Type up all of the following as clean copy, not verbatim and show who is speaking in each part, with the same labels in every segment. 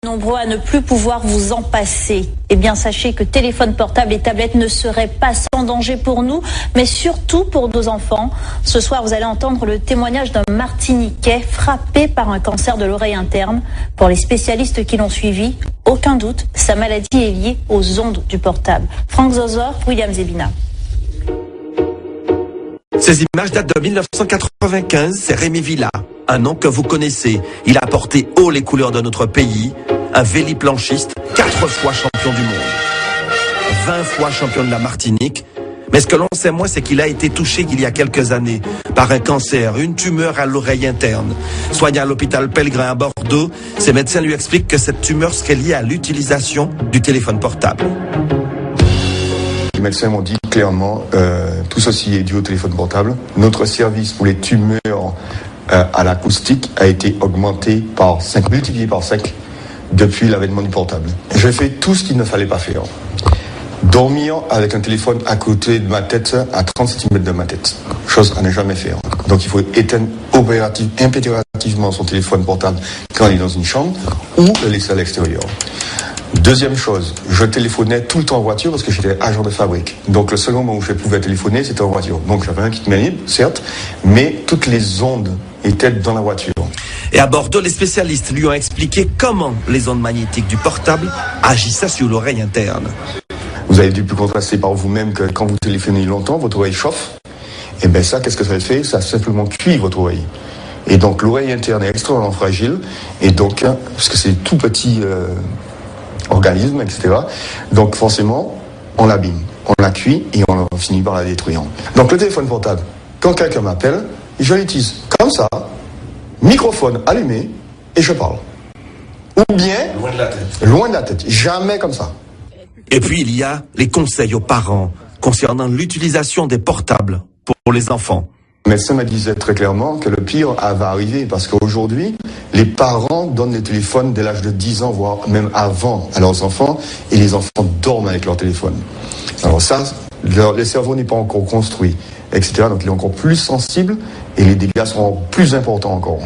Speaker 1: Nombreux à ne plus pouvoir vous en passer. Eh bien, sachez que téléphone portable et tablette ne seraient pas sans danger pour nous, mais surtout pour nos enfants. Ce soir, vous allez entendre le témoignage d'un Martiniquais frappé par un cancer de l'oreille interne. Pour les spécialistes qui l'ont suivi, aucun doute, sa maladie est liée aux ondes du portable. Franck Zozor, William Zebina.
Speaker 2: Ces images datent de 1995, c'est Rémi Villa, un nom que vous connaissez. Il a porté haut les couleurs de notre pays, un véliplanchiste, 4 fois champion du monde, 20 fois champion de la Martinique. Mais ce que l'on sait moins, c'est qu'il a été touché il y a quelques années par un cancer, une tumeur à l'oreille interne. Soigné à l'hôpital Pellegrin à Bordeaux, ses médecins lui expliquent que cette tumeur serait liée à l'utilisation du téléphone portable.
Speaker 3: Les médecins m'ont dit clairement, tout ceci est dû au téléphone portable. Notre service pour les tumeurs à l'acoustique a été augmenté par 5, multiplié par 5 depuis l'avènement du portable. J'ai fait tout ce qu'il ne fallait pas faire. Dormir avec un téléphone à côté de ma tête, à 30 cm de ma tête. Chose à ne jamais faire. Donc il faut éteindre impérativement son téléphone portable quand il est dans une chambre ou le laisser à l'extérieur. Deuxième chose, je téléphonais tout le temps en voiture parce que j'étais agent de fabrique. Donc le seul moment où je pouvais téléphoner, c'était en voiture. Donc j'avais un kit main libre, certes, mais toutes les ondes étaient dans la voiture.
Speaker 2: Et à Bordeaux, les spécialistes lui ont expliqué comment les ondes magnétiques du portable agissaient sur l'oreille interne.
Speaker 3: Vous avez dû plus contraster par vous-même que quand vous téléphonez longtemps, votre oreille chauffe. Et bien ça, qu'est-ce que ça fait? Ça simplement cuit votre oreille. Et donc l'oreille interne est extrêmement fragile. Et donc, parce que c'est tout petit organisme, etc. Donc forcément, on l'abîme, on la cuit et on finit par la détruire. Donc le téléphone portable, quand quelqu'un m'appelle, je l'utilise comme ça, microphone allumé, et je parle. Ou bien, loin de la tête, jamais comme ça.
Speaker 2: Et puis il y a les conseils aux parents concernant l'utilisation des portables pour les enfants.
Speaker 3: Le médecin me disait très clairement que le pire va arriver parce qu'aujourd'hui, les parents donnent les téléphones dès l'âge de 10 ans, voire même avant à leurs enfants, et les enfants dorment avec leur téléphone. Alors ça, le cerveau n'est pas encore construit, etc. Donc il est encore plus sensible et les dégâts seront plus importants encore.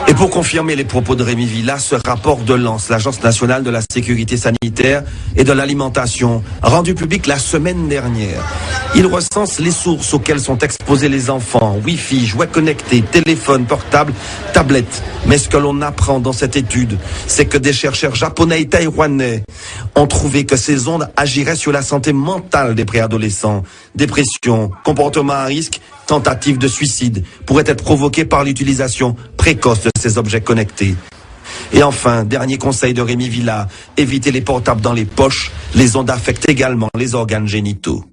Speaker 2: Et pour confirmer les propos de Rémi Villa, ce rapport de l'ANS, l'Agence nationale de la sécurité sanitaire et de l'alimentation, rendu public la semaine dernière. Il recense les sources auxquelles sont exposés les enfants, Wi-Fi, jouets connectés, téléphones portables, tablettes. Mais ce que l'on apprend dans cette étude, c'est que des chercheurs japonais et taïwanais ont trouvé que ces ondes agiraient sur la santé mentale des préadolescents. Dépression, comportement à risque, tentative de suicide pourraient être provoquées par l'utilisation précoce de ces objets connectés. Et enfin, dernier conseil de Rémi Villa, évitez les portables dans les poches. Les ondes affectent également les organes génitaux.